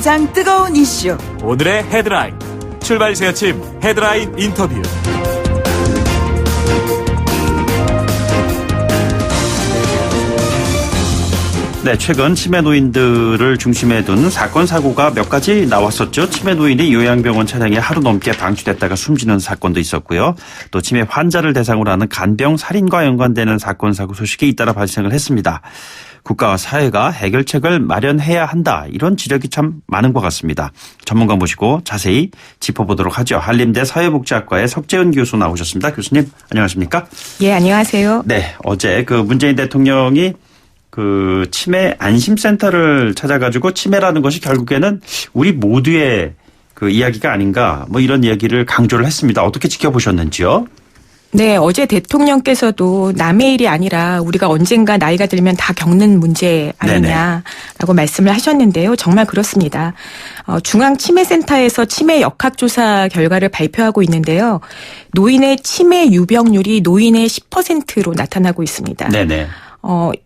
가장 뜨거운 이슈. 오늘의 헤드라인. 출발 새아침 헤드라인 인터뷰. 네, 최근 치매 노인들을 중심에 둔 사건 사고가 몇 가지 나왔었죠. 치매 노인이 요양병원 차량에 하루 넘게 방치됐다가 숨지는 사건도 있었고요. 또 치매 환자를 대상으로 하는 간병 살인과 연관되는 사건 사고 소식이 잇따라 발생을 했습니다. 국가와 사회가 해결책을 마련해야 한다. 이런 지적이 참 많은 것 같습니다. 전문가 모시고 자세히 짚어보도록 하죠. 한림대 사회복지학과의 석재은 교수 나오셨습니다. 교수님 안녕하십니까? 예, 안녕하세요. 네, 어제 문재인 대통령이 치매 안심센터를 찾아가지고 치매라는 것이 결국에는 우리 모두의 이야기가 아닌가 이런 이야기를 강조를 했습니다. 어떻게 지켜보셨는지요? 네, 어제 대통령께서도 남의 일이 아니라 우리가 언젠가 나이가 들면 다 겪는 문제 아니냐라고 말씀을 하셨는데요. 정말 그렇습니다. 중앙치매센터에서 치매 역학조사 결과를 발표하고 있는데요. 노인의 치매 유병률이 노인의 10%로 나타나고 있습니다. 네네.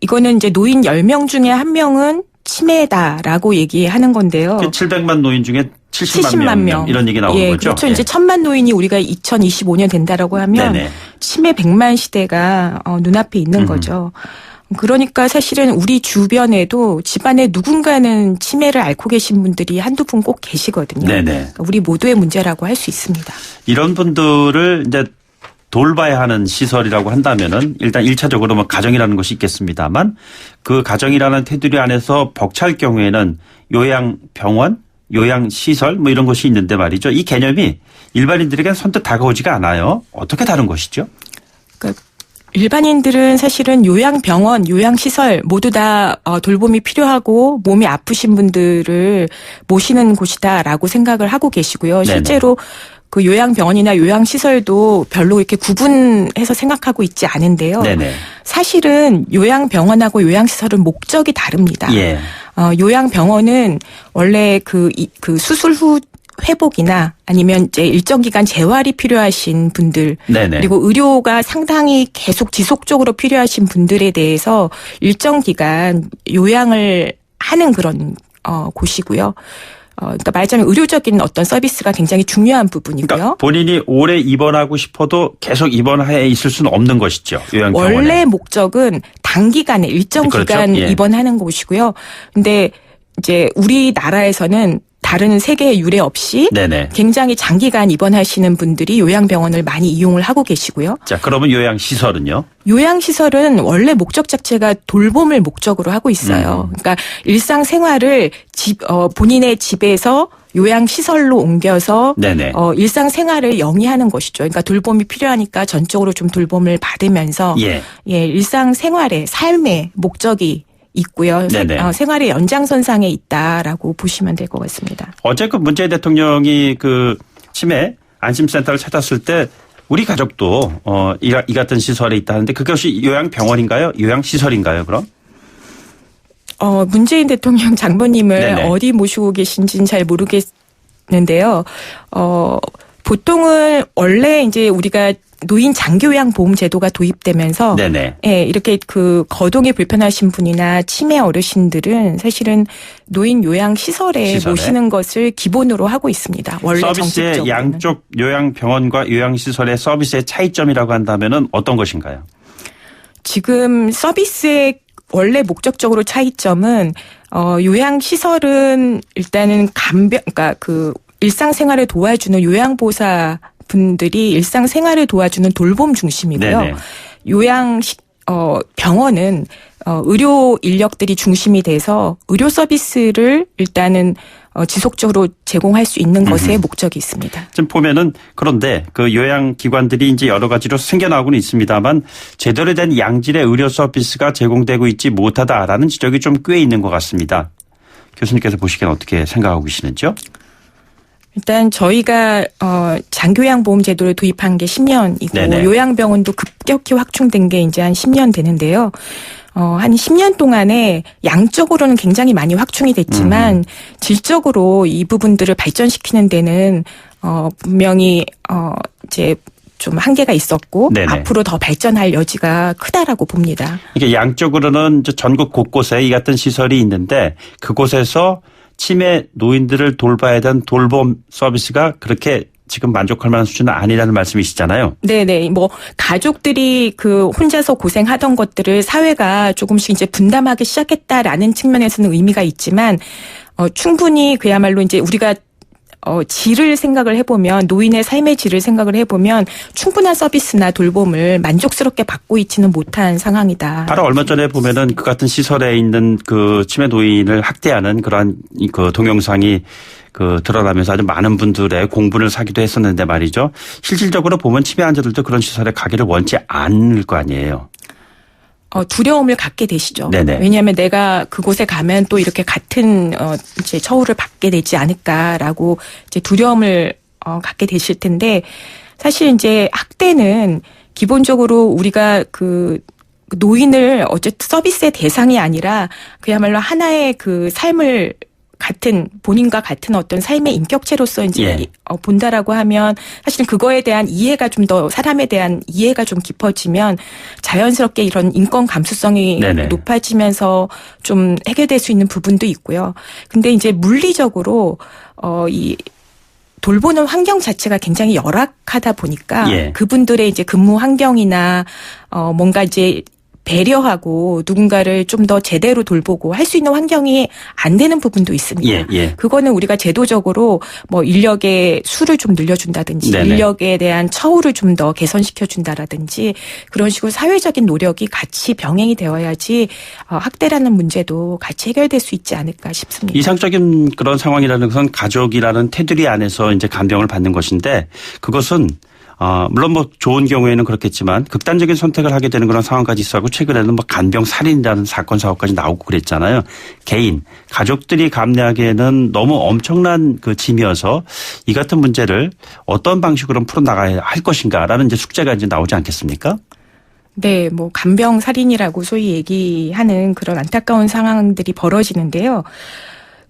이거는 이제 노인 10명 중에 1명은 치매다라고 얘기하는 건데요. 700만 노인 중에 70만 명 이런 얘기 나오는 거죠? 그렇죠. 이제 1000만 노인이 우리가 2025년 된다라고 하면 네네. 치매 100만 시대가 눈앞에 있는 거죠. 그러니까 사실은 우리 주변에도 집안에 누군가는 치매를 앓고 계신 분들이 한두 분 꼭 계시거든요. 네네. 그러니까 우리 모두의 문제라고 할 수 있습니다. 이런 분들을 이제 돌봐야 하는 시설이라고 한다면은 일단 1차적으로 가정이라는 것이 있겠습니다만 그 가정이라는 테두리 안에서 벅찰 경우에는 요양병원, 요양시설 이런 것이 있는데 말이죠. 이 개념이 일반인들에게 선뜻 다가오지가 않아요. 어떻게 다른 것이죠? 그러니까 일반인들은 사실은 요양병원, 요양시설 모두 다 돌봄이 필요하고 몸이 아프신 분들을 모시는 곳이다라고 생각을 하고 계시고요. 실제로 그 요양병원이나 요양시설도 별로 이렇게 구분해서 생각하고 있지 않은데요. 네네. 사실은 요양병원하고 요양시설은 목적이 다릅니다. 예. 요양병원은 원래 그 수술 후 회복이나 아니면 이제 일정 기간 재활이 필요하신 분들 네네. 그리고 의료가 상당히 계속 지속적으로 필요하신 분들에 대해서 일정 기간 요양을 하는 그런 곳이고요. 그러니까 말하자면 의료적인 어떤 서비스가 굉장히 중요한 부분이고요. 그러니까 본인이 오래 입원하고 싶어도 계속 입원해 있을 수는 없는 것이죠. 요양병원에. 원래 목적은 단기간에 일정 그렇죠? 기간 예. 입원하는 곳이고요. 근데 이제 우리나라에서는 다른 세계의 유례 없이 네네. 굉장히 장기간 입원하시는 분들이 요양병원을 많이 이용을 하고 계시고요. 자, 그러면 요양시설은요? 요양시설은 원래 목적 자체가 돌봄을 목적으로 하고 있어요. 그러니까 일상생활을 본인의 집에서 요양시설로 옮겨서 일상생활을 영위하는 것이죠. 그러니까 돌봄이 필요하니까 전적으로 좀 돌봄을 받으면서 일상생활의 삶의 목적이 있고요. 생활의 연장선상에 있다라고 보시면 될 것 같습니다. 어제 문재인 대통령이 치매 안심센터를 찾았을 때 우리 가족도 이 같은 시설에 있다는데 그것이 요양병원인가요? 요양시설인가요? 그럼? 문재인 대통령 장모님을 어디 모시고 계신지는 잘 모르겠는데요. 보통은 원래 이제 우리가 노인 장기요양 보험 제도가 도입되면서 이렇게 거동이 불편하신 분이나 치매 어르신들은 사실은 노인 요양 시설에 모시는 것을 기본으로 하고 있습니다. 원래 서비스의 정책적으로는. 양쪽 요양병원과 요양시설의 서비스의 차이점이라고 한다면은 어떤 것인가요? 지금 서비스의 원래 목적적으로 차이점은 요양시설은 일단은 그러니까 일상생활을 도와주는 요양보호사 분들이 일상생활을 도와주는 돌봄 중심이고요. 병원은 의료 인력들이 중심이 돼서 의료 서비스를 일단은 지속적으로 제공할 수 있는 것에 목적이 있습니다. 지금 보면은 그런데 요양기관들이 이제 여러 가지로 생겨나고는 있습니다만 제대로 된 양질의 의료 서비스가 제공되고 있지 못하다라는 지적이 좀 꽤 있는 것 같습니다. 교수님께서 보시기엔 어떻게 생각하고 계시는지요? 일단 저희가 장기요양보험 제도를 도입한 게 10년이고 요양병원도 급격히 확충된 게 이제 한 10년 되는데요. 한 10년 동안에 양적으로는 굉장히 많이 확충이 됐지만 질적으로 이 부분들을 발전시키는 데는 분명히 이제 좀 한계가 있었고 앞으로 더 발전할 여지가 크다라고 봅니다. 이게 양적으로는 전국 곳곳에 이 같은 시설이 있는데 그곳에서 치매 노인들을 돌봐야 되는 돌봄 서비스가 그렇게 지금 만족할 만한 수준은 아니라는 말씀이시잖아요. 네네. 뭐 가족들이 그 혼자서 고생하던 것들을 사회가 조금씩 이제 분담하기 시작했다라는 측면에서는 의미가 있지만 충분히 그야말로 이제 우리가 질을 생각을 해보면 노인의 삶의 질을 생각을 해보면 충분한 서비스나 돌봄을 만족스럽게 받고 있지는 못한 상황이다. 바로 얼마 전에 보면은 그 같은 시설에 있는 그 치매 노인을 학대하는 그러한 그 동영상이 드러나면서 아주 많은 분들의 공분을 사기도 했었는데 말이죠. 실질적으로 보면 치매 환자들도 그런 시설에 가기를 원치 않을 거 아니에요. 두려움을 갖게 되시죠. 네네. 왜냐하면 내가 그곳에 가면 또 이렇게 같은 이제 처우를 받게 되지 않을까라고 이제 두려움을 갖게 되실 텐데 사실 이제 학대는 기본적으로 우리가 그 노인을 어쨌든 서비스의 대상이 아니라 그야말로 하나의 그 삶을 같은 본인과 같은 어떤 삶의 인격체로서 이제 본다라고 하면 사실 그거에 대한 이해가 좀 더 사람에 대한 이해가 좀 깊어지면 자연스럽게 이런 인권 감수성이 네네. 높아지면서 좀 해결될 수 있는 부분도 있고요. 근데 이제 물리적으로 이 돌보는 환경 자체가 굉장히 열악하다 보니까 그분들의 이제 근무 환경이나 뭔가 이제 배려하고 누군가를 좀 더 제대로 돌보고 할 수 있는 환경이 안 되는 부분도 있습니다. 그거는 우리가 제도적으로 뭐 인력의 수를 좀 늘려준다든지 네네. 인력에 대한 처우를 좀 더 개선시켜준다라든지 그런 식으로 사회적인 노력이 같이 병행이 되어야지 학대라는 문제도 같이 해결될 수 있지 않을까 싶습니다. 이상적인 그런 상황이라는 것은 가족이라는 테두리 안에서 이제 간병을 받는 것인데 그것은 물론 뭐 좋은 경우에는 그렇겠지만 극단적인 선택을 하게 되는 그런 상황까지 있어하고 최근에는 뭐 간병 살인이라는 사건 사고까지 나오고 그랬잖아요. 개인, 가족들이 감내하기에는 너무 엄청난 그 짐이어서 이 같은 문제를 어떤 방식으로 풀어나가야 할 것인가라는 이제 숙제가 이제 나오지 않겠습니까? 네, 뭐 간병 살인이라고 소위 얘기하는 그런 안타까운 상황들이 벌어지는데요.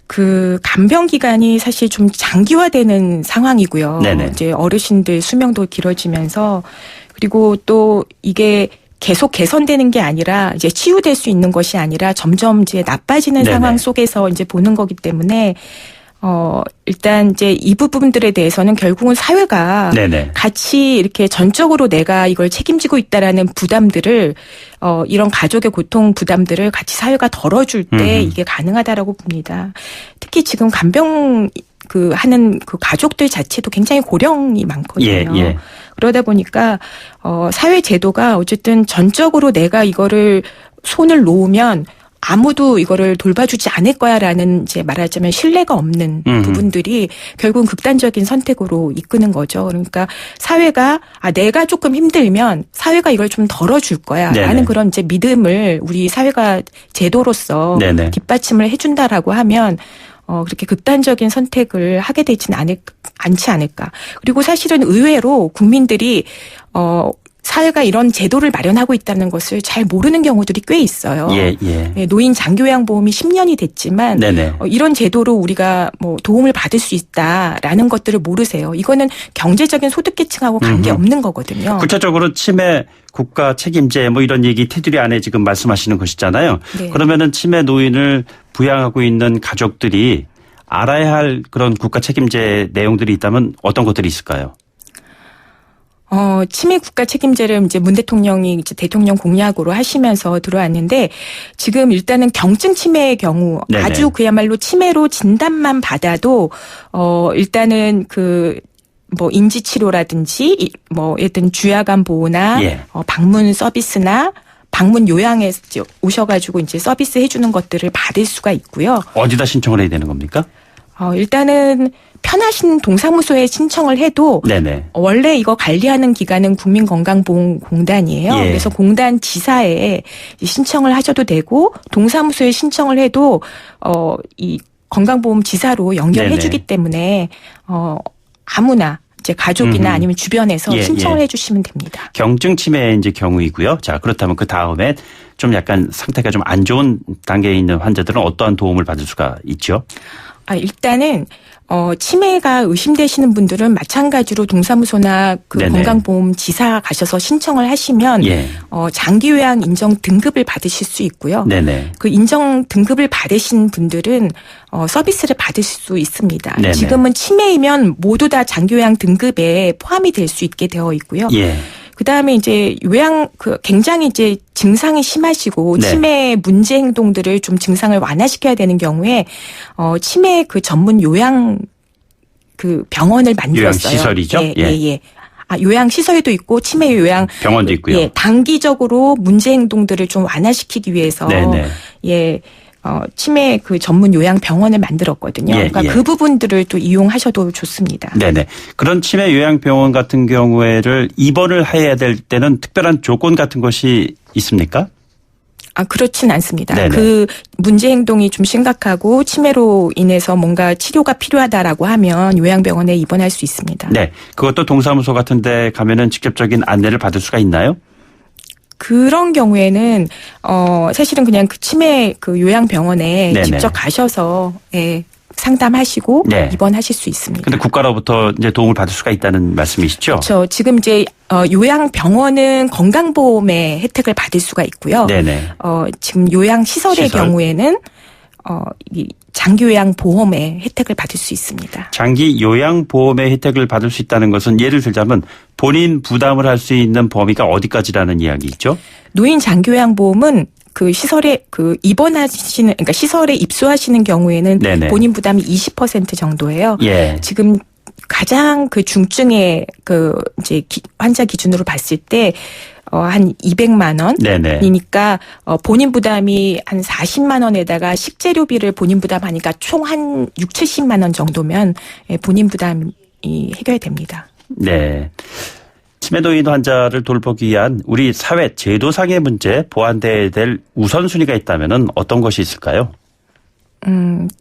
그 간병 기간이 사실 좀 장기화되는 상황이고요. 네네. 이제 어르신들 수명도 길어지면서 그리고 또 이게 계속 개선되는 게 아니라 이제 치유될 수 있는 것이 아니라 점점 이제 나빠지는 네네. 상황 속에서 이제 보는 거기 때문에 일단 이제 이 부분들에 대해서는 결국은 사회가 네네. 같이 이렇게 전적으로 내가 이걸 책임지고 있다라는 부담들을 이런 가족의 고통 부담들을 같이 사회가 덜어줄 때 이게 가능하다라고 봅니다. 특히 지금 간병 하는 그 가족들 자체도 굉장히 고령이 많거든요. 그러다 보니까 사회 제도가 어쨌든 전적으로 내가 이거를 손을 놓으면 아무도 이거를 돌봐주지 않을 거야라는 이제 말하자면 신뢰가 없는 부분들이 결국은 극단적인 선택으로 이끄는 거죠. 그러니까 사회가 내가 조금 힘들면 사회가 이걸 좀 덜어줄 거야라는 네네. 그런 이제 믿음을 우리 사회가 제도로서 네네. 뒷받침을 해준다라고 하면 그렇게 극단적인 선택을 하게 되지는 않지 않을까. 그리고 사실은 의외로 국민들이 사회가 이런 제도를 마련하고 있다는 것을 잘 모르는 경우들이 꽤 있어요. 네, 노인 장기요양보험이 10년이 됐지만 이런 제도로 우리가 뭐 도움을 받을 수 있다라는 것들을 모르세요. 이거는 경제적인 소득계층하고 관계없는 거거든요. 구체적으로 치매 국가 책임제 뭐 이런 얘기 테두리 안에 지금 말씀하시는 것이잖아요. 네. 그러면은 치매 노인을 부양하고 있는 가족들이 알아야 할 그런 국가 책임제 내용들이 있다면 어떤 것들이 있을까요? 치매 국가 책임제를 이제 문 대통령이 이제 대통령 공약으로 하시면서 들어왔는데 지금 일단은 경증 치매의 경우 네네. 아주 그야말로 치매로 진단만 받아도 일단은 뭐 인지 치료라든지 뭐 예를 주야간 보호나 방문 서비스나 방문 요양에 오셔가지고 이제 서비스 해주는 것들을 받을 수가 있고요. 어디다 신청을 해야 되는 겁니까? 일단은 편하신 동사무소에 신청을 해도 원래 이거 관리하는 기관은 국민건강보험공단이에요. 그래서 공단 지사에 신청을 하셔도 되고 동사무소에 신청을 해도 이 건강보험 지사로 연결해 주기 때문에 아무나 이제 가족이나 아니면 주변에서 신청을 해 주시면 됩니다. 경증 치매의 이제 경우이고요. 자, 그렇다면 그 다음에 좀 약간 상태가 좀 안 좋은 단계에 있는 환자들은 어떠한 도움을 받을 수가 있죠? 일단은 치매가 의심되시는 분들은 마찬가지로 동사무소나 그 네네. 건강보험 지사 가셔서 신청을 하시면 예. 장기 요양 인정 등급을 받으실 수 있고요. 네네. 그 인정 등급을 받으신 분들은 서비스를 받으실 수 있습니다. 네네. 지금은 치매이면 모두 다 장기 요양 등급에 포함이 될 수 있게 되어 있고요. 예. 그다음에 이제 굉장히 이제 증상이 심하시고 네. 치매 문제 행동들을 좀 증상을 완화시켜야 되는 경우에 치매 그 전문 요양 그 병원을 만들었어요. 요양시설이죠? 예. 요양 시설도 있고 치매 요양 병원도 있고요. 예, 단기적으로 문제 행동들을 좀 완화시키기 위해서 네네. 예. 치매 그 전문 요양 병원을 만들었거든요. 예, 그러니까 예. 그 부분들을 또 이용하셔도 좋습니다. 네네. 그런 치매 요양병원 같은 경우에를 입원을 해야 될 때는 특별한 조건 같은 것이 있습니까? 그렇진 않습니다. 네네. 그 문제 행동이 좀 심각하고 치매로 인해서 뭔가 치료가 필요하다라고 하면 요양병원에 입원할 수 있습니다. 네. 그것도 동사무소 같은 데 가면은 직접적인 안내를 받을 수가 있나요? 그런 경우에는 사실은 그냥 그 치매 그 요양병원에 네네. 직접 가셔서 상담하시고 네. 입원하실 수 있습니다. 근데 국가로부터 이제 도움을 받을 수가 있다는 말씀이시죠? 그렇죠. 지금 이제 요양병원은 건강보험의 혜택을 받을 수가 있고요. 네네. 지금 요양시설의 시설. 경우에는 이 장기요양보험의 혜택을 받을 수 있습니다. 장기 요양보험의 혜택을 받을 수 있다는 것은 예를 들자면 본인 부담을 할 수 있는 범위가 어디까지라는 이야기죠? 노인 장기요양보험은 그 시설에 그러니까 시설에 입소하시는 경우에는 네네. 본인 부담이 20% 정도예요. 예. 지금 가장 그 중증의 그 이제 환자 기준으로 봤을 때 한 200만 네네. 원이니까 본인 부담이 한 40만 원에다가 식재료비를 본인 부담하니까 총 한 6, 70만 원 정도면 본인 부담이 해결됩니다. 네. 치매노인 환자를 돌보기 위한 우리 사회 제도상의 문제 보완돼야 될 우선순위가 있다면은 어떤 것이 있을까요?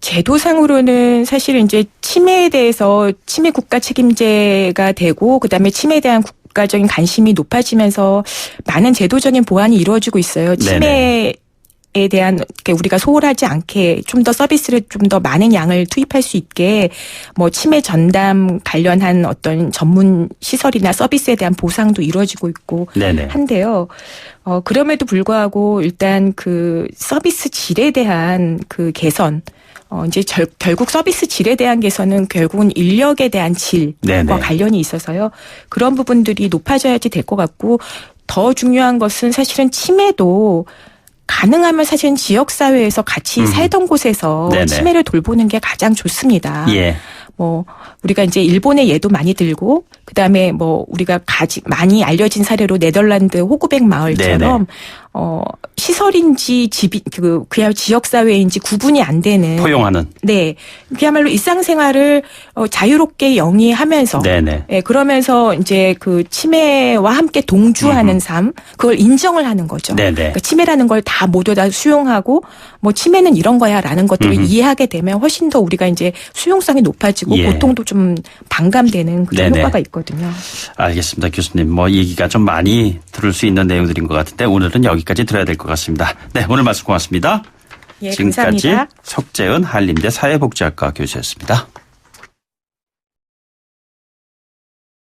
제도상으로는 사실은 이제 치매에 대해서 치매 국가 책임제가 되고 그다음에 치매에 대한 국가적인 관심이 높아지면서 많은 제도적인 보완이 이루어지고 있어요. 치매에 대한 우리가 소홀하지 않게 좀 더 서비스를 좀 더 많은 양을 투입할 수 있게 뭐 치매 전담 관련한 어떤 전문 시설이나 서비스에 대한 보상도 이루어지고 있고 네네. 한데요. 그럼에도 불구하고 일단 그 서비스 질에 대한 그 개선 이제 결국 서비스 질에 대한 개선은 결국은 인력에 대한 질과 네네. 관련이 있어서요. 그런 부분들이 높아져야지 될 것 같고 더 중요한 것은 사실은 치매도 가능하면 사실은 지역사회에서 같이 살던 곳에서 네네. 치매를 돌보는 게 가장 좋습니다. 예. 우리가 이제 일본의 예도 많이 들고, 그 다음에 우리가 많이 알려진 사례로 네덜란드 호구백 마을처럼, 시설인지 그야 지역사회인지 구분이 안 되는. 포용하는. 네. 그야말로 일상생활을 자유롭게 영위하면서. 네네. 예, 그러면서 이제 그 치매와 함께 동주하는 삶, 그걸 인정을 하는 거죠. 네네. 그러니까 치매라는 걸 다 모두 다 수용하고, 치매는 이런 거야라는 것들을 이해하게 되면 훨씬 더 우리가 이제 수용성이 높아지고 예. 고통도 좀 반감되는 그런 네네. 효과가 있거든요. 알겠습니다. 교수님. 얘기가 좀 많이 들을 수 있는 내용들인 것 같은데 오늘은 여기까지 들어야 될 것 같습니다. 네, 오늘 말씀 고맙습니다. 예, 지금까지 감사합니다. 석재은 한림대 사회복지학과 교수였습니다.